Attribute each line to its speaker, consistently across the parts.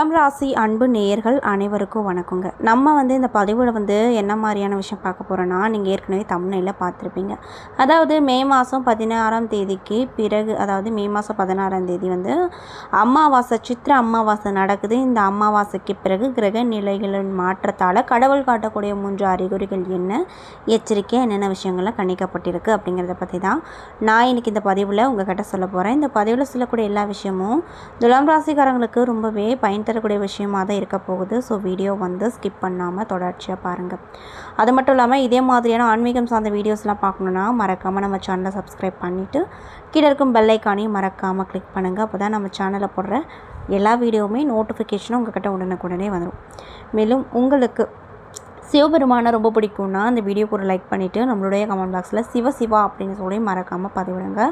Speaker 1: துலாம் ராசி அன்பு நேயர்கள் அனைவருக்கும் வணக்கங்க. நம்ம இந்த பதிவில் என்ன மாதிரியான விஷயம் பார்க்க போகிறோன்னா, நீங்கள் ஏற்கனவே தம்ப்நெயில்ல பார்த்துருப்பீங்க. அதாவது மே மாதம் 16ஆம் தேதிக்கு பிறகு, அதாவது மே மாதம் 16ஆம் தேதி அமாவாசை, சித்திரை அமாவாசை நடக்குது. இந்த அமாவாசைக்கு பிறகு கிரக நிலைகளின் மாற்றத்தால் கடவுள் காட்டக்கூடிய 3 அறிகுறிகள் என்ன, எச்சரிக்கை என்னென்ன விஷயங்கள்லாம் கணிக்கப்பட்டிருக்கு அப்படிங்கிறத பற்றி தான் நான் இன்றைக்கி இந்த பதிவில் உங்கள்கிட்ட சொல்ல போகிறேன். இந்த பதிவில் சொல்லக்கூடிய எல்லா விஷயமும் துலாம் ராசிக்காரங்களுக்கு ரொம்பவே தரக்கூடிய விஷயமாக தான் இருக்க போகுது. ஸோ வீடியோ ஸ்கிப் பண்ணாமல் தொடர்ச்சியாக பாருங்கள். அது மட்டும் இல்லாமல் இதே மாதிரியான ஆன்மீகம் சார்ந்த வீடியோஸ்லாம் பார்க்கணுன்னா மறக்காமல் நம்ம சேனலை சப்ஸ்கிரைப் பண்ணிவிட்டு கீழே இருக்கும் பெல் ஐக்கானையும் மறக்காமல் கிளிக் பண்ணுங்கள். அப்போ தான் நம்ம சேனலில் போடுற எல்லா வீடியோவுமே நோட்டிஃபிகேஷனும் உங்கள்கிட்ட உடனுக்குடனே வந்துடும். மேலும் உங்களுக்கு சிவபெருமானை ரொம்ப பிடிக்கும்னா அந்த வீடியோக்கு ஒரு லைக் பண்ணிவிட்டு நம்மளுடைய கமெண்ட் பாக்ஸில் சிவா அப்படின்னு சொல்லி மறக்காமல் பதிவிடுங்க.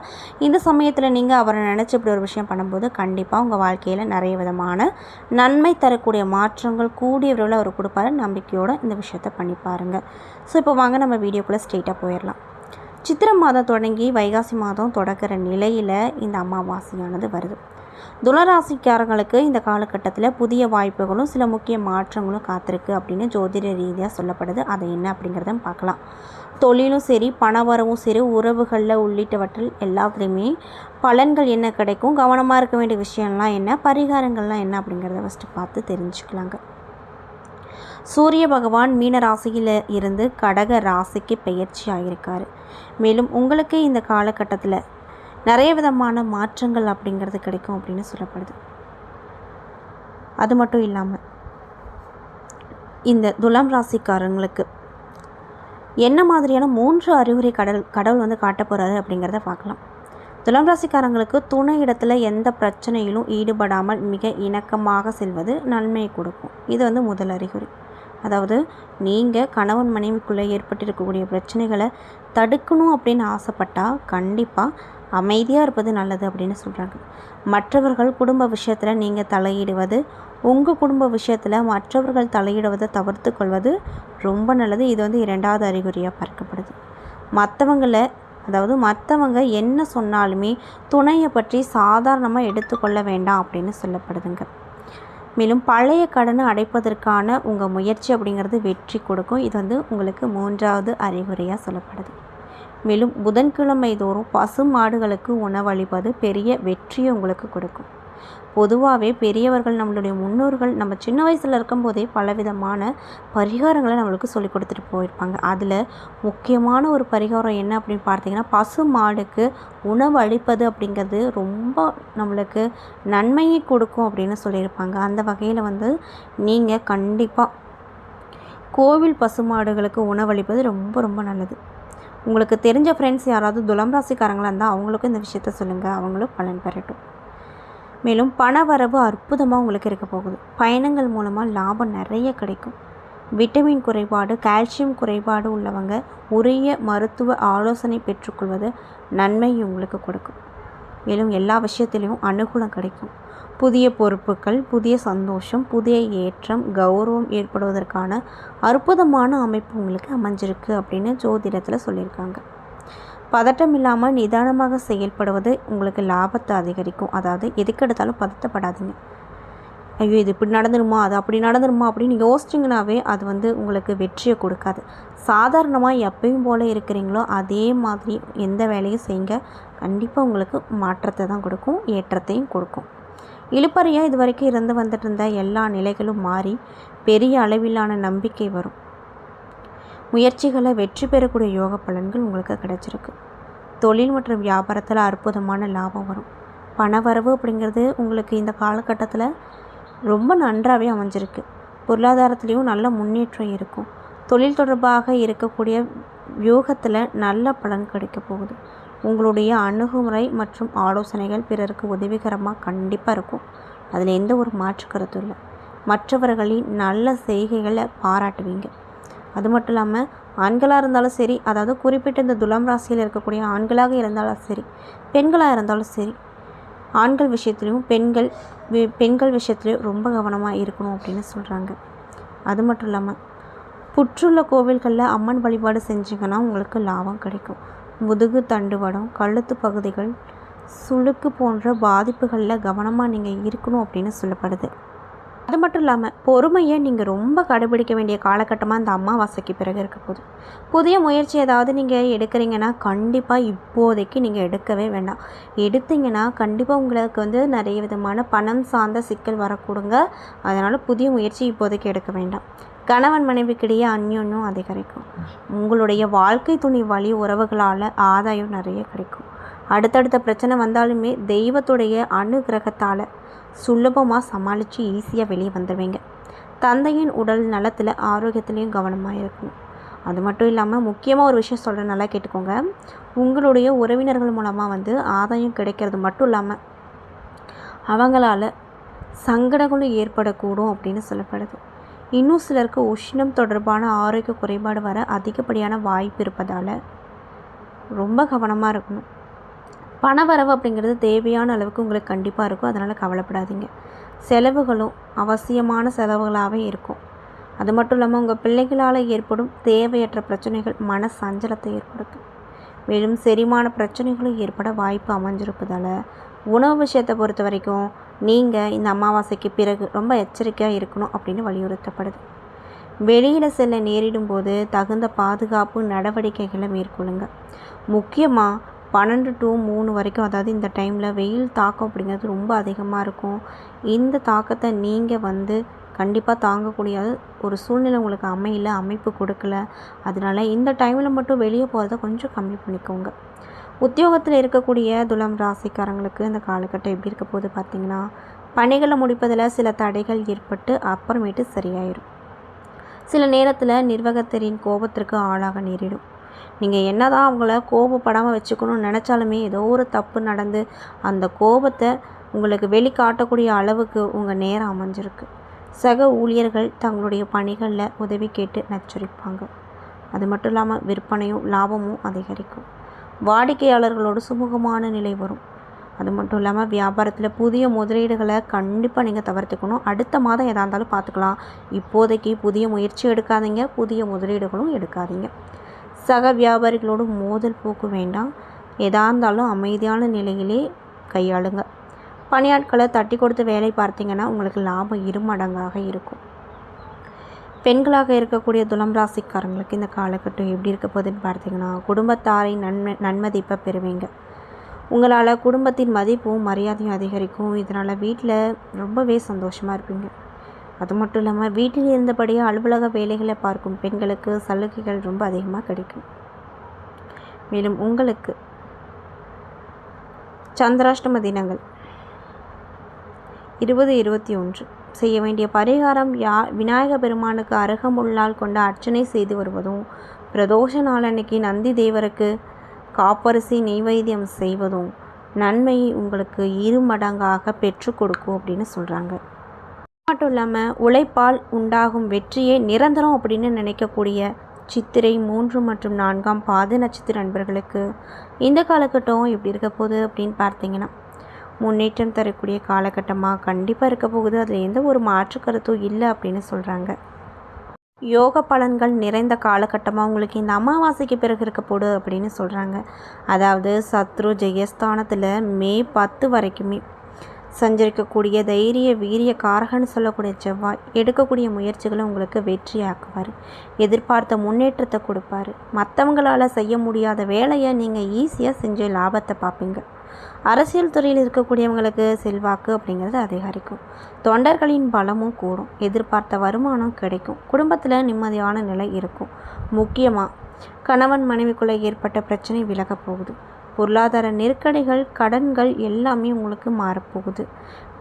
Speaker 1: இந்த சமயத்தில் நீங்கள் அவரை நினச்சி இப்படி ஒரு விஷயம் பண்ணும்போது கண்டிப்பாக உங்கள் வாழ்க்கையில் நிறைய விதமான நன்மை தரக்கூடிய மாற்றங்கள் கூடிய விரைவில் அவர் கொடுப்பாரு. நம்பிக்கையோடு இந்த விஷயத்தை பண்ணி பாருங்கள். ஸோ இப்போ வாங்க நம்ம வீடியோக்குள்ளே ஸ்ட்ரெயிட்டாக போயிடலாம். சித்திரை மாதம் தொடங்கி வைகாசி மாதம் தொடக்கிற நிலையில் இந்த அமாவாசையானது வருது. துளராசிக்காரங்களுக்கு இந்த காலகட்டத்தில் புதிய வாய்ப்புகளும் சில முக்கிய மாற்றங்களும் காத்திருக்கு அப்படின்னு ஜோதிட ரீதியாக சொல்லப்படுது. அதை என்ன அப்படிங்கிறத பார்க்கலாம். தொழிலும் சரி, பணவரவும் சரி, உறவுகளில் உள்ளிட்டவற்றில் எல்லாத்துலேயுமே பலன்கள் என்ன கிடைக்கும், கவனமாக இருக்க வேண்டிய விஷயம்லாம் என்ன, பரிகாரங்கள்லாம் என்ன அப்படிங்கிறத ஃபஸ்ட்டு பார்த்து தெரிஞ்சுக்கலாங்க. சூரிய பகவான் மீன ராசியில் இருந்து கடக ராசிக்கு பெயர்ச்சி ஆகியிருக்காரு. மேலும் உங்களுக்கு இந்த காலகட்டத்தில் நிறைய விதமான மாற்றங்கள் அப்படிங்கிறது கிடைக்கும் அப்படின்னு சொல்லப்படுது. அது மட்டும் இல்லாமல் இந்த துலாம் ராசிக்காரங்களுக்கு என்ன மாதிரியான 3 அறிகுறி கடவுள் காட்ட போகிறாரு அப்படிங்கிறத பார்க்கலாம். துலாம் ராசிக்காரங்களுக்கு துணை இடத்துல எந்த பிரச்சனையிலும் ஈடுபடாமல் மிக இணக்கமாக செல்வது நன்மையை கொடுக்கும். இது முதல் அறிகுறி. அதாவது நீங்கள் கணவன் மனைவிக்குள்ளே ஏற்பட்டிருக்கக்கூடிய பிரச்சனைகளை தடுக்கணும் அப்படின்னு ஆசைப்பட்டால் கண்டிப்பாக அமைதியாக இருப்பது நல்லது அப்படின்னு சொல்கிறாங்க. மற்றவர்கள் குடும்ப விஷயத்தில் நீங்கள் தலையிடுவது, உங்கள் குடும்ப விஷயத்தில் மற்றவர்கள் தலையிடுவதை தவிர்த்து கொள்வது ரொம்ப நல்லது. இது 2வது அறிகுறியாக பார்க்கப்படுது. மற்றவங்க என்ன சொன்னாலுமே துணையை பற்றி சாதாரணமாக எடுத்துக்கொள்ள வேண்டாம் அப்படின்னு சொல்லப்படுதுங்க. மேலும் பழைய கடனை அடைப்பதற்கான உங்கள் முயற்சி அப்படிங்கிறது வெற்றி கொடுக்கும். இது உங்களுக்கு 3வது அறிகுறியாக சொல்லப்படுது. மேலும் புதன்கிழமை தோறும் பசு மாடுகளுக்கு உணவளிப்பது பெரிய வெற்றியை உங்களுக்கு கொடுக்கும். பொதுவாகவே பெரியவர்கள், நம்மளுடைய முன்னோர்கள் நம்ம சின்ன வயசில் இருக்கும்போதே பலவிதமான பரிகாரங்களை நம்மளுக்கு சொல்லி கொடுத்துட்டு போயிருப்பாங்க. அதில் முக்கியமான ஒரு பரிகாரம் என்ன அப்படின்னு பார்த்தீங்கன்னா, பசு மாடுக்கு உணவு அளிப்பது அப்படிங்கிறது ரொம்ப நம்மளுக்கு நன்மையை கொடுக்கும் அப்படின்னு சொல்லியிருப்பாங்க. அந்த வகையில் நீங்கள் கண்டிப்பாக கோவில் பசு மாடுகளுக்கு உணவளிப்பது ரொம்ப ரொம்ப நல்லது. உங்களுக்கு தெரிஞ்ச ஃப்ரெண்ட்ஸ் யாராவது துலாம் ராசிக்காரங்களாக இருந்தால் அவங்களுக்கும் இந்த விஷயத்த சொல்லுங்கள், அவங்களும் பலன் பெறட்டும். மேலும் பணவரவு அற்புதமாக உங்களுக்கு இருக்க போகுது. பயணங்கள் மூலமாக லாபம் நிறைய கிடைக்கும். விட்டமின் குறைபாடு, கால்சியம் குறைபாடு உள்ளவங்க உரிய மருத்துவ ஆலோசனை பெற்றுக்கொள்வது நன்மை உங்களுக்கு கொடுக்கும். மேலும் எல்லா விஷயத்திலையும் அனுகூலம் கிடைக்கும். புதிய பொறுப்புகள், புதிய சந்தோஷம், புதிய ஏற்றம், கௌரவம் ஏற்படுவதற்கான அற்புதமான அமைப்பு உங்களுக்கு அமைஞ்சிருக்கு அப்படின்னு ஜோதிடத்தில் சொல்லியிருக்காங்க. பதட்டம் இல்லாமல் நிதானமாக செயல்படுவது உங்களுக்கு லாபத்தை அதிகரிக்கும். அதாவது எதுக்கெடுத்தாலும் பதட்டப்படாதீங்க. ஐயோ இது இப்படி நடந்துருமா, அது அப்படி நடந்துருமா அப்படின்னு யோசிச்சிங்கனாவே அது உங்களுக்கு வெற்றியை கொடுக்காது. சாதாரணமாக எப்பயும் போல் இருக்கிறீங்களோ அதே மாதிரி எந்த வேலையும் செய்யுங்க. கண்டிப்பாக உங்களுக்கு மாற்றத்தை தான் கொடுக்கும், ஏற்றத்தையும் கொடுக்கும். இழுப்பறையாக இது வரைக்கும் வந்துட்டு இருந்த எல்லா நிலைகளும் மாறி பெரிய அளவிலான நம்பிக்கை வரும். முயற்சிகளை வெற்றி பெறக்கூடிய யோக பலன்கள் உங்களுக்கு கிடைச்சிருக்கு. தொழில் மற்றும் வியாபாரத்தில் அற்புதமான லாபம் வரும். பணவரவு அப்படிங்கிறது உங்களுக்கு இந்த காலகட்டத்தில் ரொம்ப நன்றாகவே அமைஞ்சிருக்கு. பொருளாதாரத்துலேயும் நல்ல முன்னேற்றம் இருக்கும். தொழில் தொடர்பாக இருக்கக்கூடிய வியூகத்தில் நல்ல பலன் கிடைக்க போகுது. உங்களுடைய அணுகுமுறை மற்றும் ஆலோசனைகள் பிறருக்கு உதவிகரமாக கண்டிப்பாக இருக்கும். அதில் எந்த ஒரு மாற்று கருத்தும் இல்லை. மற்றவர்களின் நல்ல செய்கைகளை பாராட்டுவீங்க. அது மட்டும் இல்லாமல் ஆண்களாக இருந்தாலும் சரி, அதாவது குறிப்பிட்ட இந்த துலாம் ராசியில் இருக்கக்கூடிய ஆண்களாக இருந்தாலும் சரி, பெண்களாக இருந்தாலும் சரி, ஆண்கள் விஷயத்துலையும் பெண்கள் விஷயத்துலையும் ரொம்ப கவனமாக இருக்கணும் அப்படின்னு சொல்கிறாங்க. அது மட்டும் இல்லாமல் புற்றுள்ள கோவில்களில் அம்மன் வழிபாடு செஞ்சிங்கன்னா உங்களுக்கு லாபம் கிடைக்கும். முதுகு தண்டுவடம், கழுத்து பகுதிகள், சுளுக்கு போன்ற பாதிப்புகளில் கவனமாக நீங்கள் இருக்கணும் அப்படின்னு சொல்லப்படுது. அது மட்டும் இல்லாமல் பொறுமையை நீங்கள் ரொம்ப கடைபிடிக்க வேண்டிய காலகட்டமாக இந்த அமாவாசைக்கு பிறகு இருக்க போகுது. புதிய முயற்சி ஏதாவது நீங்கள் எடுக்கிறீங்கன்னா கண்டிப்பாக இப்போதைக்கு நீங்கள் எடுக்கவே வேண்டாம். எடுத்தீங்கன்னா கண்டிப்பாக உங்களுக்கு நிறைய விதமான பணம் சார்ந்த சிக்கல் வரக்கூடுங்க. அதனால் புதிய முயற்சி இப்போதைக்கு எடுக்க வேண்டாம். கணவன் மனைவிக்கிடையே அந்யோன்யம் அதிகரிக்கும். உங்களுடைய வாழ்க்கை துணை வழி உறவுகளால் ஆதாயம் நிறைய கிடைக்கும். அடுத்தடுத்த பிரச்சனை வந்தாலுமே தெய்வத்துடைய அனுகிரகத்தால் சுலபமாக சமாளித்து ஈஸியாக வெளியே வந்துடுவீங்க. தந்தையின் உடல் நலத்தில் ஆரோக்கியத்துலேயும் கவனமாக இருக்கணும். அது மட்டும் இல்லாமல் முக்கியமாக ஒரு விஷயம் சொல்கிறேன், நல்லா கேட்டுக்கோங்க. உங்களுடைய உறவினர்கள் மூலமாக ஆதாயம் கிடைக்கிறது மட்டும் இல்லாமல் அவங்களால சங்கடங்களும் ஏற்படக்கூடும் அப்படின்னு சொல்லப்படுது. இன்னும் சிலருக்கு உஷ்ணம் தொடர்பான ஆரோக்கிய குறைபாடு வர அதிகப்படியான வாய்ப்பு இருப்பதால் ரொம்ப கவனமாக இருக்கணும். பணவரவு அப்படிங்கிறது தேவையான அளவுக்கு உங்களுக்கு கண்டிப்பாக இருக்கும். அதனால் கவலைப்படாதீங்க. செலவுகளும் அவசியமான செலவுகளாகவே இருக்கும். அது மட்டும் இல்லாமல் உங்கள் பிள்ளைகளால் ஏற்படும் தேவையற்ற பிரச்சனைகள் மன சஞ்சலத்தை ஏற்படுத்தும். மேலும் செரிமான பிரச்சனைகளும் ஏற்பட வாய்ப்பு அமைஞ்சிருப்பதால் உணவு விஷயத்தை பொறுத்த வரைக்கும் நீங்கள் இந்த அமாவாசைக்கு பிறகு ரொம்ப எச்சரிக்கையாக இருக்கணும் அப்படின்னு வலியுறுத்தப்படுது. வெளியில் செல்ல நேரிடும் போது தகுந்த பாதுகாப்பு நடவடிக்கைகளை மேற்கொள்ளுங்க. முக்கியமாக 12 to 3 வரைக்கும், அதாவது இந்த டைமில் வெயில் தாக்கம் அப்படிங்கிறது ரொம்ப அதிகமாக இருக்கும். இந்த தாக்கத்தை நீங்கள் கண்டிப்பாக தாங்கக்கூடிய ஒரு சூழ்நிலை உங்களுக்கு அமைப்பு கொடுக்கல. அதனால் இந்த டைமில் மட்டும் வெளியே போகிறத கொஞ்சம் கம்மி பண்ணிக்கோங்க. உத்தியோகத்தில் இருக்கக்கூடிய துலாம் ராசிக்காரங்களுக்கு இந்த காலகட்டம் எப்படி இருக்க போகுது பார்த்திங்கன்னா, பணிகளை முடிப்பதில் சில தடைகள் ஏற்பட்டு அப்புறமேட்டு சரியாயிடும். சில நேரத்தில் நிர்வாகத்தின் கோபத்திற்கு ஆளாக நேரிடும். நீங்கள் என்ன தான் அவங்கள கோபப்படாமல் வச்சுக்கணும்னு நினச்சாலுமே ஏதோ ஒரு தப்பு நடந்து அந்த கோபத்தை உங்களுக்கு வெளிக்காட்டக்கூடிய அளவுக்கு உங்கள் நேரம் அமைஞ்சிருக்கு. சக ஊழியர்கள் தங்களுடைய பணிகளில் உதவி கேட்டு நச்சரிப்பாங்க. அது மட்டும் இல்லாமல் விற்பனையும் லாபமும் அதிகரிக்கும். வாடிக்கையாளர்களோடு சுமூகமான நிலை வரும். அது மட்டும் இல்லாமல் வியாபாரத்தில் புதிய முதலீடுகளை கண்டிப்பாக நீங்கள் தவிர்த்துக்கணும். அடுத்த மாதம் எதாக இருந்தாலும் பார்த்துக்கலாம். இப்போதைக்கு புதிய முயற்சி எடுக்காதீங்க, புதிய முதலீடுகளும் எடுக்காதீங்க. சக வியாபாரிகளோடு மோதல் போக்கு வேண்டாம். எதாக இருந்தாலும் அமைதியான நிலையிலே கையாளுங்க. பணியாட்களை தட்டி கொடுத்து வேலை பார்த்தீங்கன்னா உங்களுக்கு லாபம் 2 மடங்காக இருக்கும். பெண்களாக இருக்கக்கூடிய துலாம் ராசிக்காரங்களுக்கு இந்த காலகட்டம் எப்படி இருக்க போகுதுன்னு பார்த்தீங்கன்னா, குடும்பத்தாரை நன்மதிப்பை பெறுவீங்க. உங்களால் குடும்பத்தின் மதிப்பும் மரியாதையும் அதிகரிக்கும். இதனால் வீட்டில் ரொம்பவே சந்தோஷமாக இருப்பீங்க. அது மட்டும் இல்லாமல் வீட்டில் இருந்தபடியே அலுவலக வேலைகளை பார்க்கும் பெண்களுக்கு சலுகைகள் ரொம்ப அதிகமாக கிடைக்கும். மேலும் உங்களுக்கு சந்திராஷ்டம தினங்கள் 20-21 செய்ய வேண்டிய பரிகாரம் விநாயக பெருமானுக்கு அருகம்புல்லால் கொண்ட அர்ச்சனை செய்து வருவதும், பிரதோஷ நாளன்னைக்கு நந்தி தேவருக்கு காப்பரிசி நெய்வேத்தியம் செய்வதும் நன்மையை உங்களுக்கு 2 மடங்காக பெற்று கொடுக்கும் அப்படின்னு சொல்கிறாங்க. மட்டும் இல்லாமல் உழைப்பால் உண்டாகும் வெற்றியே நிரந்தரம் அப்படின்னு நினைக்கக்கூடிய சித்திரை 3 மற்றும் 4ஆம் பாத நட்சத்திர நண்பர்களுக்கு இந்த காலகட்டம் எப்படி இருக்க போகுது அப்படின்னு பார்த்தீங்கன்னா, முன்னேற்றம் தரக்கூடிய காலகட்டமாக கண்டிப்பாக இருக்க போகுது. அதில் எந்த ஒரு மாற்று கருத்தும் இல்லை அப்படின்னு சொல்கிறாங்க. யோக பலன்கள் நிறைந்த காலகட்டமாக உங்களுக்கு இந்த அமாவாசைக்கு பிறகு இருக்க போகுது அப்படின்னு சொல்கிறாங்க. அதாவது சத்ரு ஜெயஸ்தானத்தில் மே 10 வரைக்குமே சஞ்சரிக்கக்கூடிய தைரிய வீரிய காரகன்னு சொல்லக்கூடிய செவ்வாய் எடுக்கக்கூடிய முயற்சிகளை உங்களுக்கு வெற்றியாக்குவார். எதிர்பார்த்த முன்னேற்றத்தை கொடுப்பார். மற்றவங்களால் செய்ய முடியாத வேலையை நீங்கள் ஈஸியாக செஞ்சு லாபத்தை பார்ப்பீங்க. அரசியல் துறையில் இருக்கக்கூடியவங்களுக்கு செல்வாக்கு அப்படிங்கிறது அதிகரிக்கும். தொண்டர்களின் பலமும் கூடும். எதிர்பார்த்த வருமானம் கிடைக்கும். குடும்பத்தில் நிம்மதியான நிலை இருக்கும். முக்கியமாக கணவன் மனைவிக்குள்ளே ஏற்பட்ட பிரச்சனை விலகப் போகுது. பொருளாதார நெருக்கடிகள், கடன்கள் எல்லாமே உங்களுக்கு மாறப்போகுது.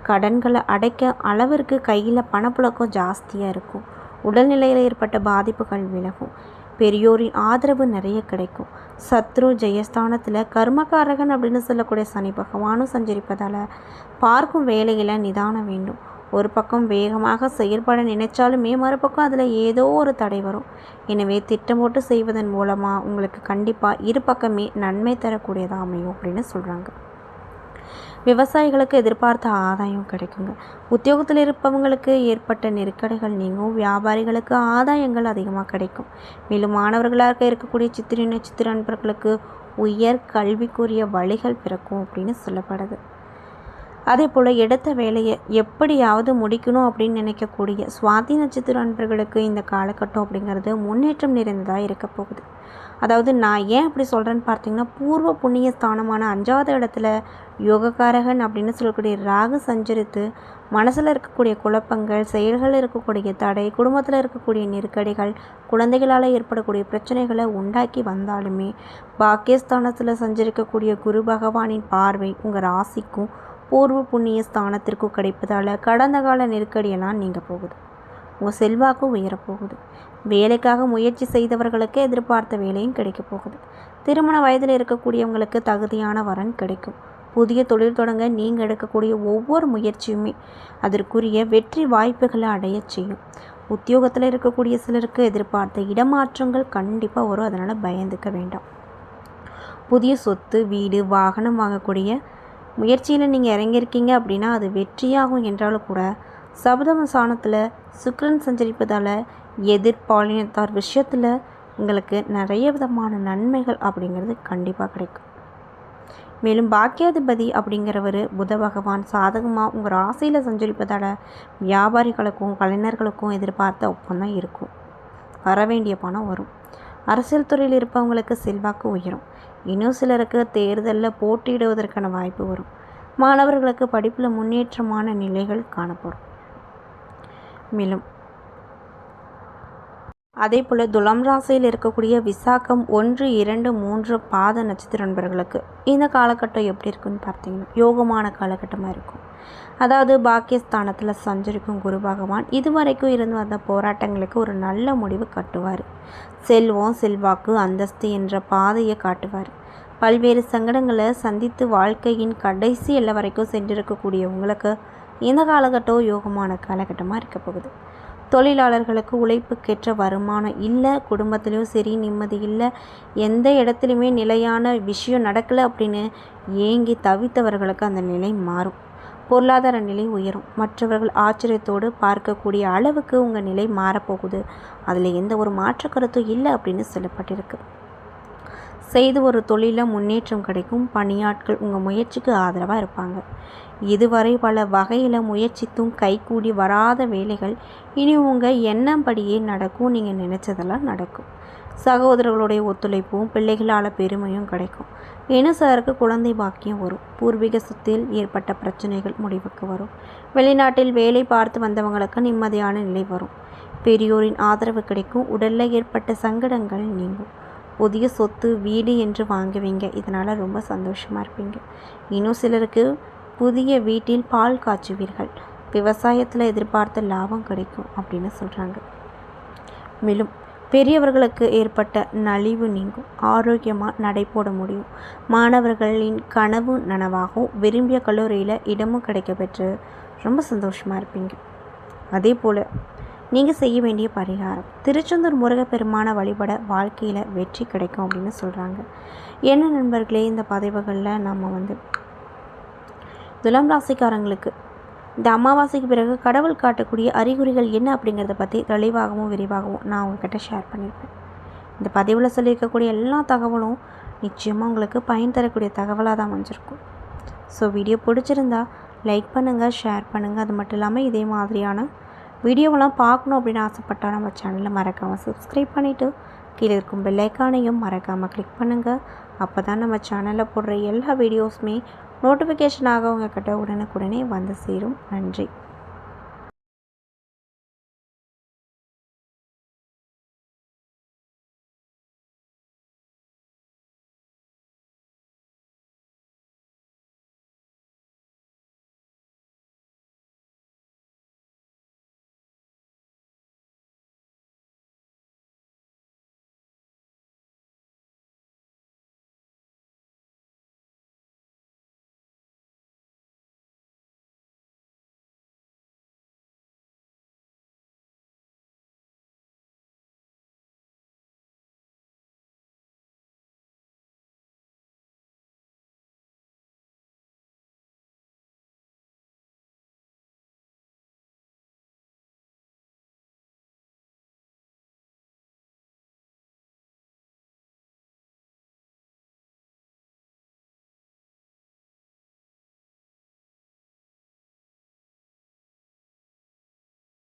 Speaker 1: கடன்களை அடைக்க அளவிற்கு கையில் பணப்புழக்கம் ஜாஸ்தியாக இருக்கும். உடல்நிலையில் ஏற்பட்ட பாதிப்புகள் விலகும். பெரியோரின் ஆதரவு நிறைய கிடைக்கும். சத்ரு ஜெயஸ்தானத்தில் கர்மகாரகன் அப்படின்னு சொல்லக்கூடிய சனி பகவானும் சஞ்சரிப்பதால் பார்க்கும் வேலையில் நிதானம் வேண்டும். ஒரு பக்கம் வேகமாக செயல்பட நினைச்சாலுமே மறுபக்கம் அதில் ஏதோ ஒரு தடை வரும். எனவே திட்டம் போட்டு செய்வதன் மூலமாக உங்களுக்கு கண்டிப்பாக 2 பக்கமே நன்மை தரக்கூடியதாக அமையும் அப்படின்னு சொல்கிறாங்க. விவசாயிகளுக்கு எதிர்பார்த்த ஆதாயம் கிடைக்குங்க. உத்தியோகத்தில் இருப்பவங்களுக்கு ஏற்பட்ட நெருக்கடிகள் நீங்கும். வியாபாரிகளுக்கு ஆதாயங்கள் அதிகமாக கிடைக்கும். மேலும் மாணவர்களாக இருக்கக்கூடிய சித்திரை நட்சத்திர நண்பர்களுக்கு உயர் கல்விக்குரிய வழிகள் பிறக்கும் அப்படின்னு சொல்லப்படுது. அதே போல் எடுத்த வேலையை எப்படியாவது முடிக்கணும் அப்படின்னு நினைக்கக்கூடிய சுவாதி நட்சத்திர அன்பர்களுக்கு இந்த காலகட்டம் அப்படிங்கிறது முன்னேற்றம் நிறைந்ததாக இருக்க போகுது. அதாவது நான் ஏன் அப்படி சொல்கிறேன்னு பார்த்தீங்கன்னா, பூர்வ புண்ணிய ஸ்தானமான 5வது இடத்துல யோகக்காரகன் அப்படின்னு சொல்லக்கூடிய ராகு சஞ்சரித்து மனசில் இருக்கக்கூடிய குழப்பங்கள், செயல்களில் இருக்கக்கூடிய தடை, குடும்பத்தில் இருக்கக்கூடிய நெருக்கடிகள், குழந்தைகளால் ஏற்படக்கூடிய பிரச்சனைகளை உண்டாக்கி வந்தாலுமே பாக்கியஸ்தானத்தில் சஞ்சரிக்கக்கூடிய குரு பகவானின் பார்வை உங்கள் ராசிக்கும் பூர்வ புண்ணிய ஸ்தானத்திற்கும் கிடைப்பதால் கடந்த கால நெருக்கடியெல்லாம் நீங்க போகுது. உங்கள் செல்வாக்கும் உயரப்போகுது. வேலைக்காக முயற்சி செய்தவர்களுக்கு எதிர்பார்த்த வேலையும் கிடைக்க போகுது. திருமண வயதில் இருக்கக்கூடியவங்களுக்கு தகுதியான வரன் கிடைக்கும். புதிய தொழில் தொடங்க நீங்கள் எடுக்கக்கூடிய ஒவ்வொரு முயற்சியுமே அதற்குரிய வெற்றி வாய்ப்புகளை அடைய செய்யும். உத்தியோகத்தில் இருக்கக்கூடிய சிலருக்கு எதிர்பார்த்த இடமாற்றங்கள் கண்டிப்பாக வரும். அதனால் பயந்துக்க வேண்டாம். புதிய சொத்து, வீடு, வாகனம் வாங்கக்கூடிய முயற்சியில் நீங்கள் இறங்கியிருக்கீங்க அப்படின்னா அது வெற்றியாகும் என்றாலும் கூட சப்தம ஸ்தானத்தில் சுக்கிரன் சஞ்சரிப்பதால் எதிர்பாலினத்தார் விஷயத்தில் உங்களுக்கு நிறைய விதமான நன்மைகள் அப்படிங்கிறது கண்டிப்பாக கிடைக்கும். மேலும் பாக்கியாதிபதி அப்படிங்கிறவர் புத பகவான் சாதகமாக உங்கள் ராசியில் சஞ்சரிப்பதால் வியாபாரிகளுக்கும் கலைஞர்களுக்கும் எதிர்பார்த்த ஒப்பந்தம் இருக்கும். வர வேண்டிய பணம் வரும். அரசியல் துறையில் இருப்பவங்களுக்கு செல்வாக்கு உயரும். இன்னும் சிலருக்கு தேர்தலில் போட்டியிடுவதற்கான வாய்ப்பு வரும். மாணவர்களுக்கு படிப்பில் முன்னேற்றமான நிலைகள் காணப்படும். மேலும் அதே போல் துலாம் ராசியில் இருக்கக்கூடிய விசாகம் 1, 2, 3 பாத நட்சத்திர நண்பர்களுக்கு இந்த காலகட்டம் எப்படி இருக்குன்னு பார்த்தீங்கன்னா யோகமான காலகட்டமாக இருக்கும். அதாவது பாக்கியஸ்தானத்தில் சஞ்சரிக்கும் குரு பகவான் இதுவரைக்கும் இருந்து வந்த போராட்டங்களுக்கு ஒரு நல்ல முடிவு கட்டுவார். செல்வம், செல்வாக்கு, அந்தஸ்து என்ற பாதையை காட்டுவார். பல்வேறு சங்கடங்களை சந்தித்து வாழ்க்கையின் கடைசி எல்லை வரைக்கும் சென்றிருக்கக்கூடிய உங்களுக்கு இந்த காலகட்டம் யோகமான காலகட்டமாக இருக்க போகுது. தொழிலாளர்களுக்கு உழைப்புக்கேற்ற வருமானம் இல்லை, குடும்பத்துலேயும் சரி நிம்மதி இல்லை, எந்த இடத்துலையுமே நிலையான விஷயம் நடக்கலை அப்படின்னு ஏங்கி தவித்தவர்களுக்கு அந்த நிலை மாறும். பொருளாதார நிலை உயரும். மற்றவர்கள் ஆச்சரியத்தோடு பார்க்கக்கூடிய அளவுக்கு உங்கள் நிலை மாறப்போகுது. அதில் எந்த ஒரு மாற்று கருத்தும் இல்லை அப்படின்னு சொல்லப்பட்டிருக்கு. செய்து ஒரு தொழிலில் முன்னேற்றம் கிடைக்கும். பணியாட்கள் உங்கள் முயற்சிக்கு ஆதரவாக இருப்பாங்க. இதுவரை பல வகையில் முயற்சித்தும் கைகூடி வராத வேலைகள் இனி உங்கள் எண்ணம்படியே நடக்கும். நீங்கள் நினச்சதெல்லாம் நடக்கும். சகோதரர்களுடைய ஒத்துழைப்பும் பிள்ளைகளால் பெருமையும் கிடைக்கும். இன்னும் சிலருக்கு குழந்தை பாக்கியம் வரும். பூர்வீக சொத்தில் ஏற்பட்ட பிரச்சனைகள் முடிவுக்கு வரும். வெளிநாட்டில் வேலை பார்த்து வந்தவங்களுக்கு நிம்மதியான நிலை வரும். பெரியோரின் ஆதரவு கிடைக்கும். உடலில் ஏற்பட்ட சங்கடங்கள் நீங்கும். புதிய சொத்து, வீடு என்று வாங்குவீங்க. இதனால் ரொம்ப சந்தோஷமாக இருப்பீங்க. இன்னும் சிலருக்கு புதிய வீட்டில் பால் காய்ச்சுவீர்கள். விவசாயத்தில் எதிர்பார்த்த லாபம் கிடைக்கும் அப்படின்னு சொல்கிறாங்க. மேலும் பெரியவர்களுக்கு ஏற்பட்ட நலிவு நீங்கும். ஆரோக்கியமாக நடைபோட முடியும். மாணவர்களின் கனவு நனவாகும். விரும்பிய கல்லூரியில் இடமும் கிடைக்க பெற்று ரொம்ப சந்தோஷமாக இருப்பீங்க. அதே போல் நீங்கள் செய்ய வேண்டிய பரிகாரம் திருச்செந்தூர் முருகப்பெருமான வழிபட வாழ்க்கையில் வெற்றி கிடைக்கும் அப்படின்னு சொல்கிறாங்க. என்ன நண்பர்களே, இந்த பதிவுகளில் நம்ம துலாம் ராசிக்காரங்களுக்கு இந்த அமாவாசைக்கு பிறகு கடவுள் காட்டக்கூடிய அறிகுறிகள் என்ன அப்படிங்கிறத பற்றி தெளிவாகவும் விரிவாகவும் நான் உங்கள்கிட்ட ஷேர் பண்ணியிருப்பேன். இந்த பதிவில் சொல்லியிருக்கக்கூடிய எல்லா தகவலும் நிச்சயமாக உங்களுக்கு பயன் தரக்கூடிய தகவலாக தான் அமைஞ்சிருக்கும். ஸோ வீடியோ பிடிச்சிருந்தா லைக் பண்ணுங்கள், ஷேர் பண்ணுங்கள். அது மட்டும் இல்லாமல் இதே மாதிரியான வீடியோவெல்லாம் பார்க்கணும் அப்படின்னு ஆசைப்பட்டால் நம்ம சேனலை மறக்காமல் சப்ஸ்கிரைப் பண்ணிவிட்டு கீழே இருக்கும் பெல் ஐக்கானையும் மறக்காமல் கிளிக் பண்ணுங்கள். அப்போ தான் நம்ம சேனலில் போடுற எல்லா வீடியோஸுமே நோட்டிஃபிகேஷனாக உங்கள்கிட்ட உடனுக்குடனே வந்து சேரும். நன்றி.